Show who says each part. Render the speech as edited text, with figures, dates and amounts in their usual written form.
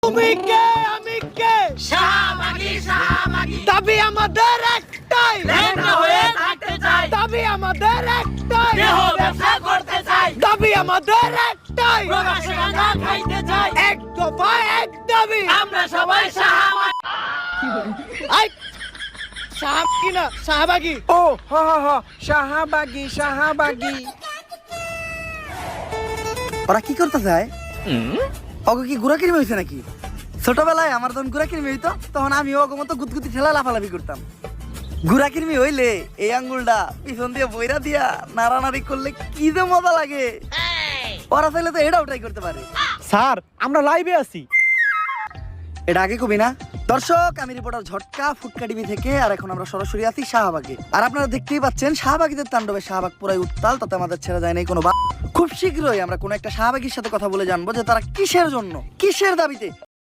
Speaker 1: তুমি কে আমি কে
Speaker 2: শাহবাগী শাহবাগী
Speaker 1: দাবি আমাদের একটাই
Speaker 2: লেখা হয়ে থাকতে চাই
Speaker 1: দাবি আমাদের একটাই
Speaker 2: দেহ ব্যবসা করতে চাই
Speaker 1: দাবি আমাদের একটাই
Speaker 2: প্রবাসে গাঁজা খাইতে চাই
Speaker 1: এক দফা এক দাবি
Speaker 2: আমরা সবাই শাহবাগী
Speaker 1: আই শাহবাগী না শাহবাগী
Speaker 3: ও হ হ হ শাহবাগী শাহবাগী।
Speaker 4: ওরা কি করতে চায়? অগো কি গুড়া কিরমি হয়েছে নাকি? ছোটবেলায় আমার যখন গুড়া কিরমি হইতো তখন আমি অগো মতো গুদগুতি ঠেলা লাফালাফি করতাম। গুড়া কিরমি হইলে এই আঙ্গুলটা পিছন দিয়ে বইরা দিয়া নাড়ানাড়ি করলে কি যে মজা লাগে। ওরা চাইলে তো এটাও ট্রাই করতে পারে।
Speaker 1: স্যার আমরা লাইভে আছি।
Speaker 4: এটা আগে কবি না? দর্শক, আমি রিপোর্টার ঝটকা ফুটকা টিভি থেকে। আর এখন আমরা সরাসরি আছি শাহবাগে। আর আপনারা দেখতেই পাচ্ছেন শাহবাগীদের তাণ্ডবে শাহবাগ পুরাই উত্তাল, তাতে আমাদের ছেড়ে যায় নাই কোনো খুব শীঘ্রই আমরা কোনো একটা শাহবাগীর সাথে কথা বলে জানবো যে তারা কিসের জন্য কিসের দাবিতে